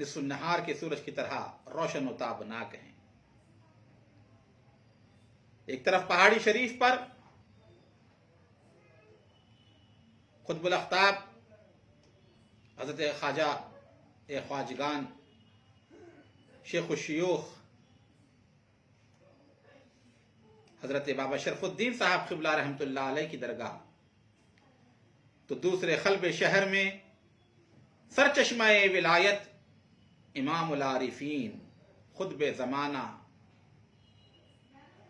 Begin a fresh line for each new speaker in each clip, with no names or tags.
نصف النہار کے سورج کی طرح روشن و تابناک ہیں۔ ایک طرف پہاڑی شریف پر قطب الاقطاب حضرت خواجہ خواجگان شیخ الشیوخ حضرت بابا شرف الدین صاحب قبلہ رحمۃ اللہ علیہ کی درگاہ، تو دوسرے قلب شہر میں سرچشمہ ولایت امام العارفین خطب زمانہ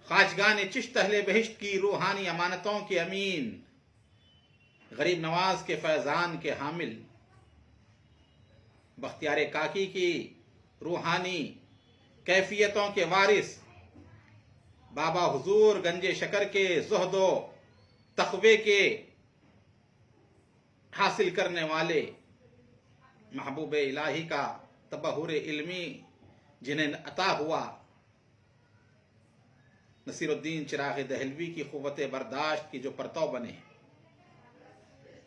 خواجگان چشت اہل بہشت کی روحانی امانتوں کے امین، غریب نواز کے فیضان کے حامل، بختیار کاکی کی روحانی کیفیتوں کے وارث، بابا حضور گنج شکر کے زہد و تقوی کے حاصل کرنے والے، محبوب الہی کا تبحر علمی جنہیں عطا ہوا، نصیر الدین چراغ دہلوی کی قوت برداشت کی جو پرتو بنے،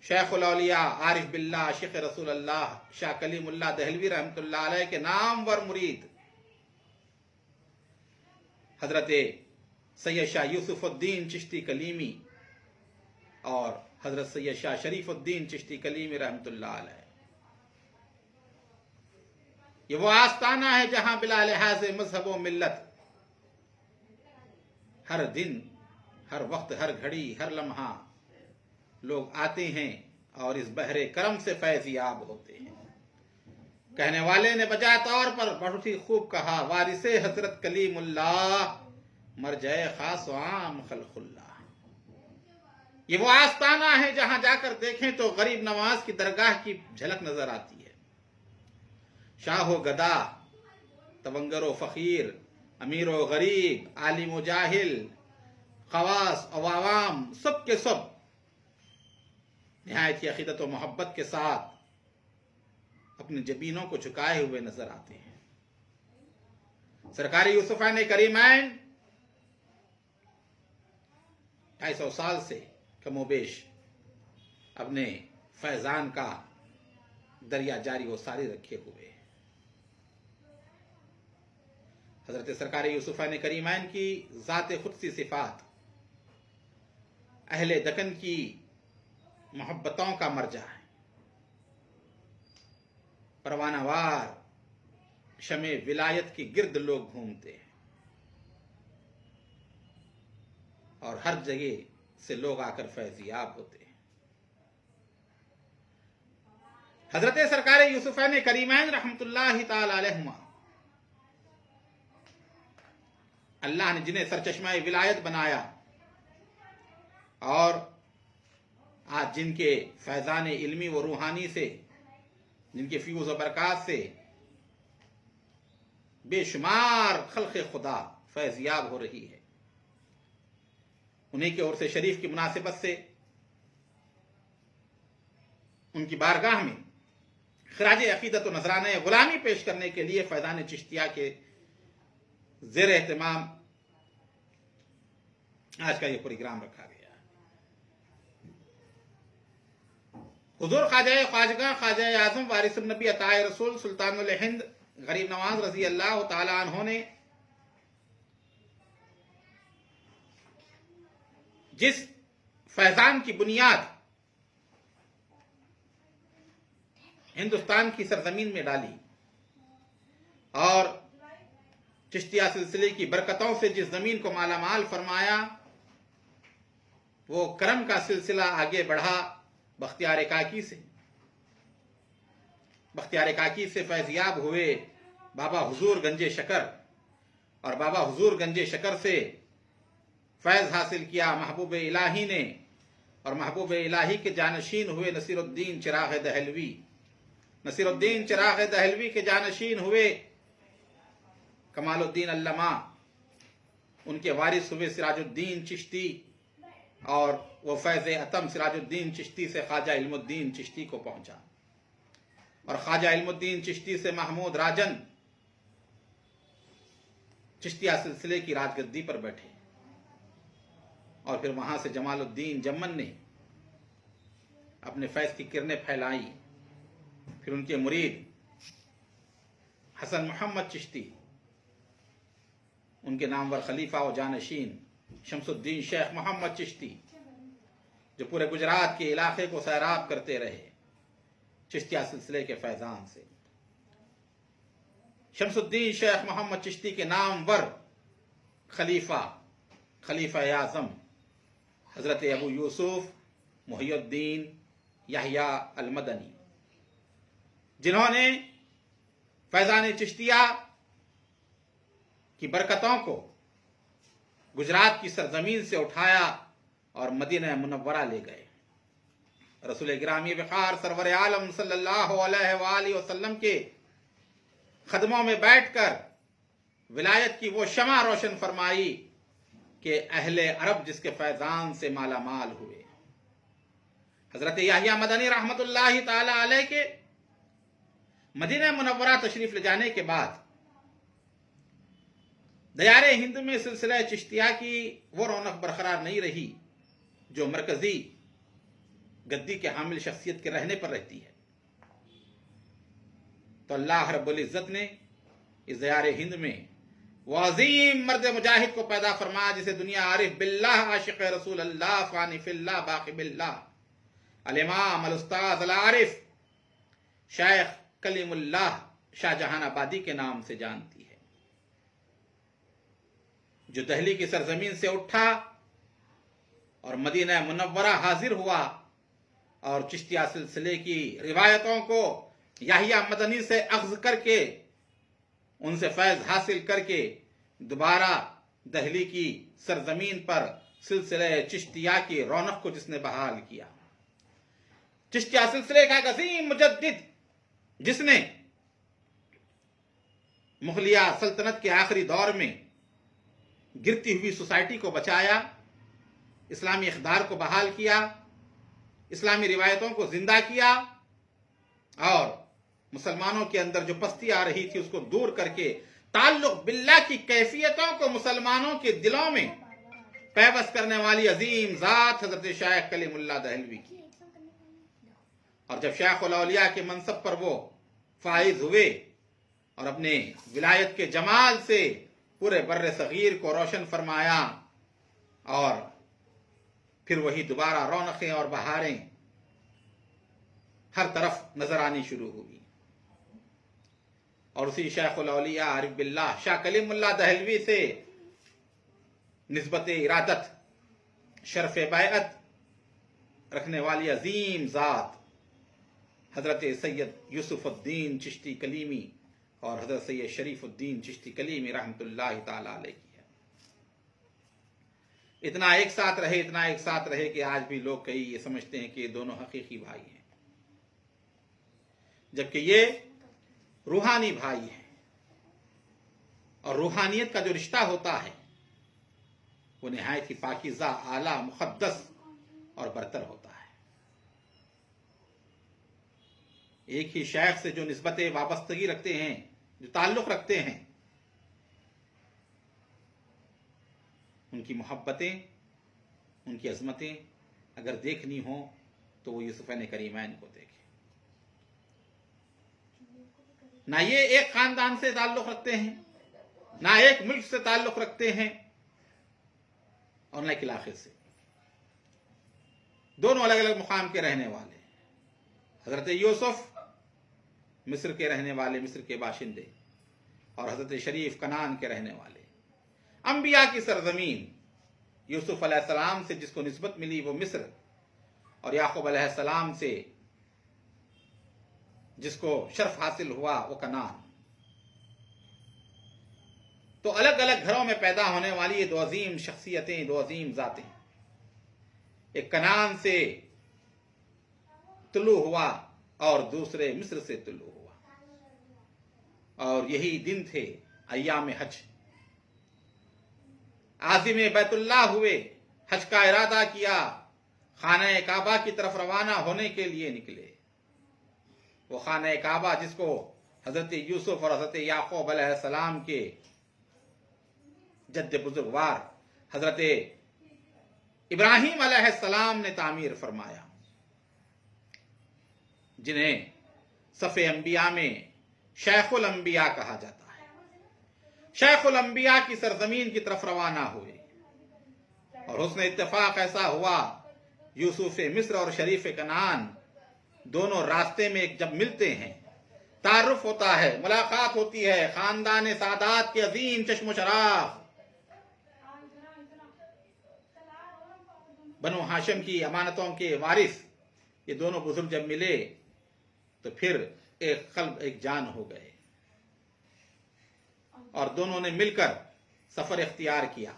شیخ الاولیاء عارف باللہ شیخ رسول اللہ شاہ کلیم اللہ دہلوی رحمۃ اللہ علیہ کے نامور مرید حضرت سید شاہ یوسف الدین چشتی کلیمی اور حضرت سید شاہ شریف الدین چشتی کلیمی رحمۃ اللہ علیہ، یہ وہ آستانہ ہے جہاں بلا لحاظ مذہب و ملت ہر دن، ہر وقت، ہر گھڑی، ہر لمحہ لوگ آتے ہیں اور اس بحر کرم سے فیض یاب ہوتے ہیں۔ کہنے والے نے بجا طور پر بہت ہی خوب کہا، وارث حضرت کلیم اللہ مرجع خاص و عام خلق اللہ۔ یہ وہ آستانہ ہے جہاں جا کر دیکھیں تو غریب نواز کی درگاہ کی جھلک نظر آتی ہے۔ شاہ و گدا، تونگر و فقیر، امیر و غریب، عالم و جاہل، خواص و عوام، سب کے سب نہایت ہی عقیدت و محبت کے ساتھ اپنے جبینوں کو جھکائے ہوئے نظر آتے ہیں۔ سرکاری یوسفین کریمین 250 سال سے کم و بیش اپنے فیضان کا دریا جاری و ساری رکھے ہوئے، حضرت سرکار یوسفین کریمین کی ذات قدسی صفات اہل دکن کی محبتوں کا مرجع ہے۔ پروانہ وار شمع ولایت کی گرد لوگ گھومتے ہیں اور ہر جگہ سے لوگ آ کر فیضیاب ہوتے ہیں۔ حضرت سرکار یوسفین کریمین رحمت اللہ تعالی علیہما، اللہ نے جنہیں سرچشمہ ولایت بنایا اور آج جن کے فیضان علمی و روحانی سے، جن کے فیوز و برکات سے بے شمار خلق خدا فیضیاب ہو رہی ہے، انہیں کے عرس شریف کی مناسبت سے ان کی بارگاہ میں خراج عقیدت و نذرانہ غلامی پیش کرنے کے لیے فیضان چشتیہ کے زیر اہتمام آج کا یہ پروگرام رکھا گیا۔ حضور خواجہ خواجگاں خواجہ اعظم وارث النبی عطا رسول سلطان الہند غریب نواز رضی اللہ تعالی عنہ نے جس فیضان کی بنیاد ہندوستان کی سرزمین میں ڈالی اور چشتیہ سلسلے کی برکتوں سے جس زمین کو مالا مال فرمایا، وہ کرم کا سلسلہ آگے بڑھا بختیار کاکی سے۔ بختیار کاکی سے فیضیاب ہوئے بابا حضور گنج شکر، اور بابا حضور گنج شکر سے فیض حاصل کیا محبوب الہی نے، اور محبوب الہی کے جانشین ہوئے نصیر الدین چراغ دہلوی۔ نصیر الدین چراغ دہلوی کے جانشین ہوئے کمال الدین علامہ، ان کے وارث ہوئے سراج الدین چشتی، اور وہ فیض عتم سراج الدین چشتی سے خواجہ علم الدین چشتی کو پہنچا، اور خواجہ علم الدین چشتی سے محمود راجن چشتیہ سلسلے کی راجگدی پر بیٹھے، اور پھر وہاں سے جمال الدین جمن نے اپنے فیض کی کرنیں پھیلائی۔ پھر ان کے مرید حسن محمد چشتی، ان کے نامور خلیفہ و جانشین شمس الدین شیخ محمد چشتی، جو پورے گجرات کے علاقے کو سیراب کرتے رہے چشتیہ سلسلے کے فیضان سے۔ شمس الدین شیخ محمد چشتی کے نامور خلیفہ اعظم حضرت ابو یوسف محی الدین یحییٰ المدنی، جنہوں نے فیضان چشتیہ کی برکتوں کو گجرات کی سرزمین سے اٹھایا اور مدینہ منورہ لے گئے۔ رسول گرامی وقار سرور عالم صلی اللہ علیہ وآلہ وسلم کے قدموں میں بیٹھ کر ولایت کی وہ شمع روشن فرمائی کہ اہل عرب جس کے فیضان سے مالا مال ہوئے۔ حضرت یحییٰ مدنی رحمت اللہ تعالی علیہ کے مدینہ منورہ تشریف لے جانے کے بعد دیار ہند میں سلسلہ چشتیہ کی وہ رونق برقرار نہیں رہی جو مرکزی گدی کے حامل شخصیت کے رہنے پر رہتی ہے۔ تو اللہ رب العزت نے اس دیار ہند میں وہ عظیم مرد مجاہد کو پیدا فرمایا جسے دنیا عارف باللہ، عاشق رسول اللہ، فانی فی اللہ، باقی باللہ، الامام الاستاذ العارف شیخ کلیم اللہ شاہ جہان آبادی کے نام سے جانتی ہے، جو دہلی کی سرزمین سے اٹھا اور مدینہ منورہ حاضر ہوا اور چشتیہ سلسلے کی روایتوں کو یحییٰ مدنی سے اخذ کر کے ان سے فیض حاصل کر کے دوبارہ دہلی کی سرزمین پر سلسلہ چشتیہ کی رونق کو جس نے بحال کیا۔ چشتیہ سلسلے کا ایک عظیم مجدد جس نے مغلیہ سلطنت کے آخری دور میں گرتی ہوئی سوسائٹی کو بچایا، اسلامی اقدار کو بحال کیا، اسلامی روایتوں کو زندہ کیا اور مسلمانوں کے اندر جو پستی آ رہی تھی اس کو دور کر کے تعلق باللہ کی کیفیتوں کو مسلمانوں کے دلوں میں پیوست کرنے والی عظیم ذات حضرت شیخ کلیم اللہ دہلوی کی۔ اور جب شیخ الاولیاء کے منصب پر وہ فائز ہوئے اور اپنے ولایت کے جمال سے پورے بر صغیر کو روشن فرمایا اور پھر وہی دوبارہ رونقیں اور بہاریں ہر طرف نظر آنی شروع ہوئی، اور اسی شیخ الاولیاء عارف باللہ شاہ کلیم اللہ دہلوی سے نسبت ارادت شرف بیعت رکھنے والی عظیم ذات حضرت سید یوسف الدین چشتی کلیمی اور حضرت سید شریف الدین چشتی کلیمی رحمت اللہ تعالی علیہ کی ہے۔ اتنا ایک ساتھ رہے کہ آج بھی لوگ کئی یہ سمجھتے ہیں کہ یہ دونوں حقیقی بھائی ہیں، جبکہ یہ روحانی بھائی ہیں، اور روحانیت کا جو رشتہ ہوتا ہے وہ نہایت ہی پاکیزہ، اعلیٰ، مقدس اور برتر ہوتا ہے۔ ایک ہی شیخ سے جو نسبت وابستگی رکھتے ہیں، جو تعلق رکھتے ہیں، ان کی محبتیں، ان کی عظمتیں اگر دیکھنی ہوں تو وہ یوسفین کریمین کو دیکھیں۔ نہ یہ ایک خاندان سے تعلق رکھتے ہیں، نہ ایک ملک سے تعلق رکھتے ہیں، اور نہ ایک علاقے سے، دونوں الگ الگ مقام کے رہنے والے۔ حضرت یوسف مصر کے رہنے والے، مصر کے باشندے، اور حضرت شریف کنعان کے رہنے والے۔ انبیاء کی سرزمین یوسف علیہ السلام سے جس کو نسبت ملی وہ مصر، اور یعقوب علیہ السلام سے جس کو شرف حاصل ہوا وہ کنعان۔ تو الگ الگ گھروں میں پیدا ہونے والی یہ دو عظیم شخصیتیں، دو عظیم ذاتیں، ایک کنعان سے طلوع ہوا اور دوسرے مصر سے طلوع ہوا، اور یہی دن تھے ایام حج۔ عازم بیت اللہ ہوئے، حج کا ارادہ کیا، خانہ کعبہ کی طرف روانہ ہونے کے لیے نکلے۔ وہ خانہ کعبہ جس کو حضرت یوسف اور حضرت یعقوب علیہ السلام کے جد بزرگوار حضرت ابراہیم علیہ السلام نے تعمیر فرمایا، جنہیں صف انبیاء میں شیخ الانبیاء کہا جاتا ہے۔ شیخ الانبیاء کی سرزمین کی طرف روانہ ہوئے اور حسن اتفاق ایسا ہوا، یوسف مصر اور شریف کنعان دونوں راستے میں جب ملتے ہیں، تعارف ہوتا ہے، ملاقات ہوتی ہے، خاندان سادات کے عظیم چشم و چراغ بنو ہاشم کی امانتوں کے وارث یہ دونوں بزرگ جب ملے تو پھر ایک قلب ایک جان ہو گئے اور دونوں نے مل کر سفر اختیار کیا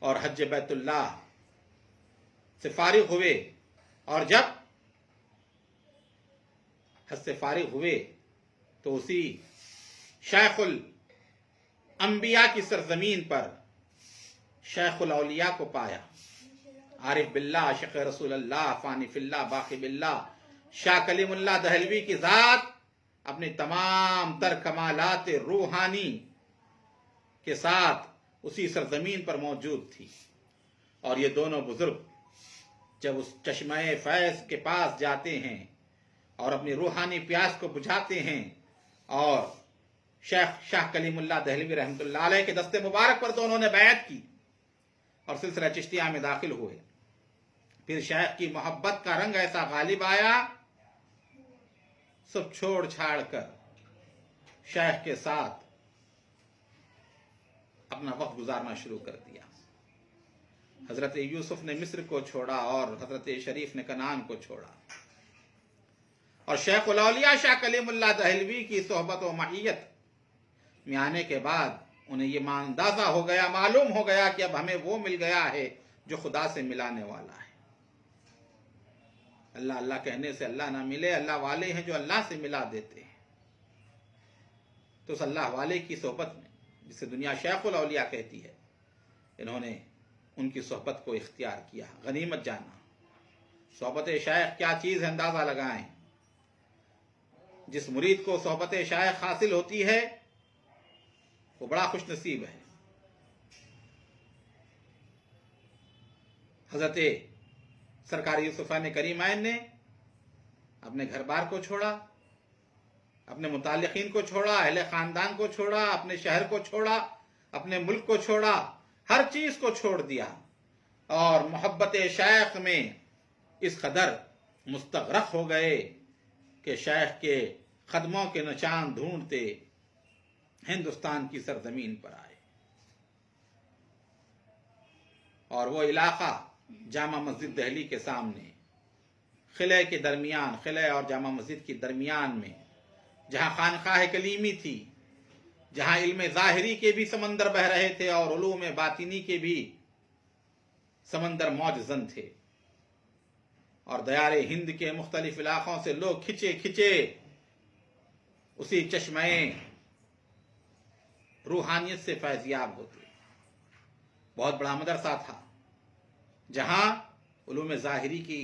اور حج بیت اللہ سے فارغ ہوئے، اور جب حج سے فارغ ہوئے تو اسی شیخ الانبیاء کی سرزمین پر شیخ الاولیاء کو پایا، عارف باللہ، شیخ رسول اللہ، فانی فی اللہ، باقی باللہ، شاہ کلیم اللہ دہلوی کی ذات اپنی تمام تر کمالات روحانی کے ساتھ اسی سرزمین پر موجود تھی، اور یہ دونوں بزرگ جب اس چشمہ فیض کے پاس جاتے ہیں اور اپنی روحانی پیاس کو بجھاتے ہیں، اور شاہ کلیم اللہ دہلوی رحمۃ اللہ علیہ کے دست مبارک پر دونوں نے بیعت کی اور سلسلہ چشتیہ میں داخل ہوئے، پھر شیخ کی محبت کا رنگ ایسا غالب آیا، سب چھوڑ چھاڑ کر شیخ کے ساتھ اپنا وقت گزارنا شروع کر دیا۔ حضرت یوسف نے مصر کو چھوڑا اور حضرت شریف نے کنعان کو چھوڑا، اور شیخ الاولیاء شاہ کلیم اللہ دہلوی کی صحبت و معیت میں آنے کے بعد انہیں یہ اندازہ ہو گیا، معلوم ہو گیا کہ اب ہمیں وہ مل گیا ہے جو خدا سے ملانے والا ہے۔ اللہ اللہ کہنے سے اللہ نہ ملے، اللہ والے ہیں جو اللہ سے ملا دیتے ہیں۔ تو اس اللہ والے کی صحبت میں، جسے دنیا شیخ الاولیاء کہتی ہے، انہوں نے ان کی صحبت کو اختیار کیا، غنیمت جانا۔ صحبت شیخ کیا چیز ہے اندازہ لگائیں۔ جس مرید کو صحبت شیخ حاصل ہوتی ہے وہ بڑا خوش نصیب ہے۔ حضرت سرکار یوسفین کریمین نے اپنے گھر بار کو چھوڑا، اپنے متعلقین کو چھوڑا، اہل خاندان کو چھوڑا، اپنے شہر کو چھوڑا، اپنے ملک کو چھوڑا، ہر چیز کو چھوڑ دیا، اور محبت شیخ میں اس قدر مستغرق ہو گئے کہ شیخ کے قدموں کے نشان ڈھونڈتے ہندوستان کی سرزمین پر آئے، اور وہ علاقہ جامع مسجد دہلی کے سامنے، قلعے کے درمیان، قلعے اور جامع مسجد کے درمیان میں، جہاں خانقاہ کلیمی تھی، جہاں علم ظاہری کے بھی سمندر بہ رہے تھے اور علوم باطنی کے بھی سمندر موج زن تھے، اور دیار ہند کے مختلف علاقوں سے لوگ کھچے کھچے اسی چشمہ روحانیت سے فیضیاب ہوتے۔ بہت بڑا مدرسہ تھا جہاں علوم ظاہری کی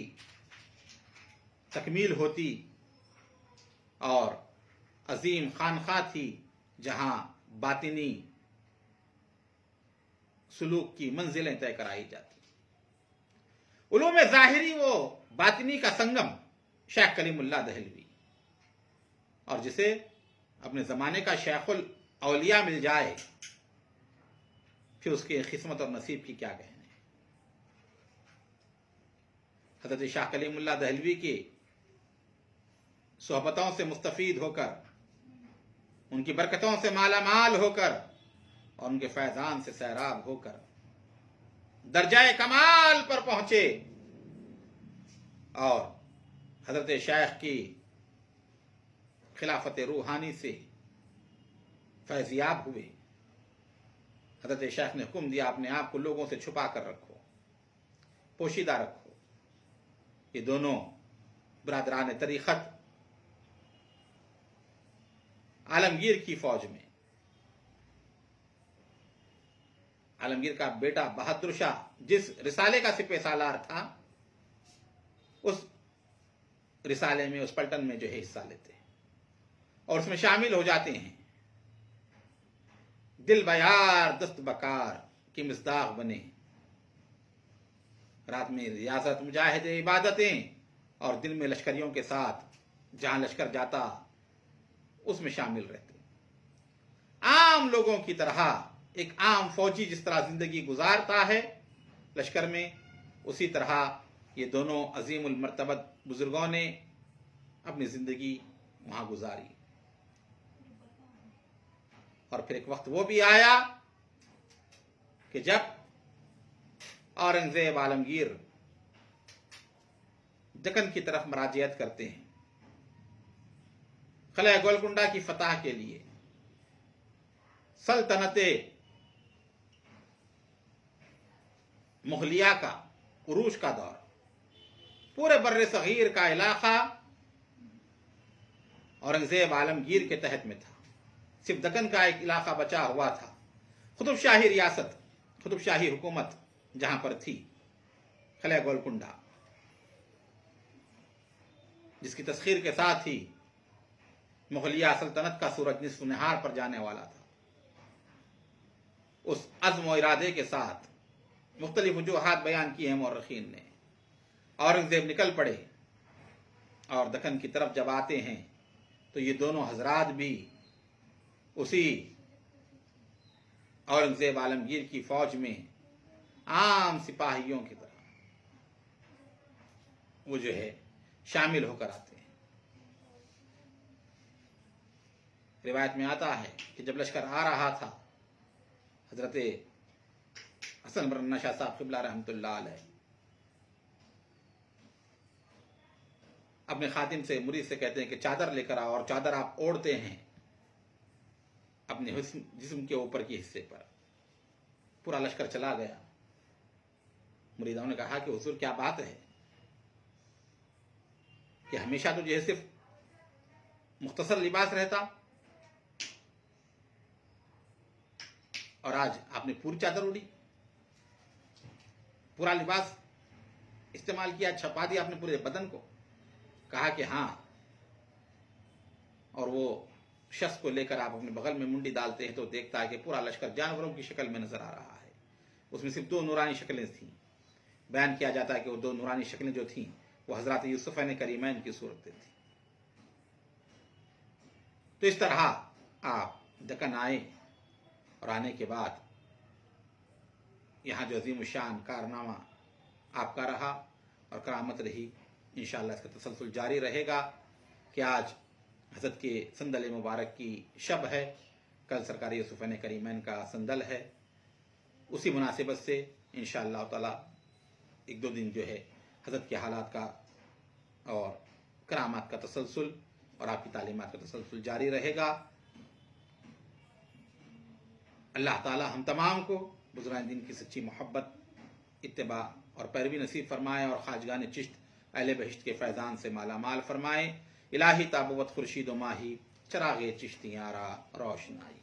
تکمیل ہوتی، اور عظیم خانقاہ تھی جہاں باطنی سلوک کی منزلیں طے کرائی جاتی۔ علوم ظاہری وہ باطنی کا سنگم شیخ کلیم اللہ دہلوی، اور جسے اپنے زمانے کا شیخ الاولیاء مل جائے پھر اس کی قسمت اور نصیب کی کیا کہنے۔ حضرت شاہ کلیم اللہ دہلوی کی صحبتوں سے مستفید ہو کر، ان کی برکتوں سے مالا مال ہو کر، اور ان کے فیضان سے سیراب ہو کر درجہ کمال پر پہنچے، اور حضرت شیخ کی خلافت روحانی سے فیضیاب ہوئے۔ حضرت شیخ نے حکم دیا اپنے آپ کو لوگوں سے چھپا کر رکھو، پوشیدہ رکھو۔ یہ دونوں برادران طریقت عالمگیر کی فوج میں، عالمگیر کا بیٹا بہادر شاہ جس رسالے کا سپہ سالار تھا، اس رسالے میں، اس پلٹن میں جو ہے حصہ لیتے ہیں اور اس میں شامل ہو جاتے ہیں۔ دل بیار دست بکار کی مصداق بنے، رات میں ریاضت مجاہد عبادتیں، اور دن میں لشکریوں کے ساتھ جہاں لشکر جاتا اس میں شامل رہتے، عام لوگوں کی طرح ایک عام فوجی جس طرح زندگی گزارتا ہے لشکر میں، اسی طرح یہ دونوں عظیم المرتبت بزرگوں نے اپنی زندگی وہاں گزاری۔ اور پھر ایک وقت وہ بھی آیا کہ جب اورنگزیب عالمگیر دکن کی طرف مراجعت کرتے ہیں قلعہ گولکنڈہ کی فتح کے لیے۔ سلطنت مغلیہ کا عروج کا دور، پورے بر صغیر کا علاقہ اورنگزیب عالمگیر کے تحت میں تھا، صرف دکن کا ایک علاقہ بچا ہوا تھا۔ قطب شاہی ریاست، قطب شاہی حکومت جہاں پر تھی قلعہ گولکنڈہ، جس کی تسخیر کے ساتھ ہی مغلیہ سلطنت کا سورج نصف نہار پر جانے والا تھا۔ اس عزم و ارادے کے ساتھ مختلف وجوہات بیان کی ہیں مورخین نے، اورنگزیب نکل پڑے اور دکن کی طرف جب آتے ہیں تو یہ دونوں حضرات بھی اسی اورنگزیب عالمگیر کی فوج میں عام سپاہیوں کی طرح وہ جو ہے شامل ہو کر آتے ہیں۔ روایت میں آتا ہے کہ جب لشکر آ رہا تھا، حضرت حسن برہنہ شاہ صاحب قبلہ رحمۃ اللہ علیہ اپنے خادم سے، مرید سے کہتے ہیں کہ چادر لے کر آؤ، اور چادر آپ اوڑھتے ہیں اپنے جسم کے اوپر کے حصے پر۔ پورا لشکر چلا گیا۔ مریدوں نے کہا کہ حضور کیا بات ہے کہ ہمیشہ تو جو ہے صرف مختصر لباس رہتا اور آج آپ نے پوری چادر اڑی، پورا لباس استعمال کیا، چھپا دیا آپ نے پورے بدن کو۔ کہا کہ ہاں، اور وہ شخص کو لے کر آپ اپنے بغل میں منڈی ڈالتے ہیں تو دیکھتا ہے کہ پورا لشکر جانوروں کی شکل میں نظر آ رہا ہے۔ اس میں صرف 2 نورانی شکلیں تھیں۔ بیان کیا جاتا ہے کہ وہ 2 نورانی شکلیں جو تھیں وہ حضرات یوسفین کریمین کی صورتیں تھیں۔ تو اس طرح آپ دکن آئے، اور آنے کے بعد یہاں جو عظیم الشان کارنامہ آپ کا رہا اور کرامت رہی، انشاءاللہ اس کا تسلسل جاری رہے گا کہ آج حضرت کے سندل مبارک کی شب ہے، کل سرکار یوسفین کریمین کا سندل ہے۔ اسی مناسبت سے انشاءاللہ تعالی 1-2 دن جو ہے حضرت کے حالات کا اور کرامات کا تسلسل اور آپ کی تعلیمات کا تسلسل جاری رہے گا۔ اللہ تعالی ہم تمام کو بزرگان دین کی سچی محبت، اتباع اور پیروی نصیب فرمائے، اور خواجگان چشت اہل بہشت کے فیضان سے مالا مال فرمائے۔ الہی تابوت خورشید و ماہی، چراغ چشتیاں را روشنائی۔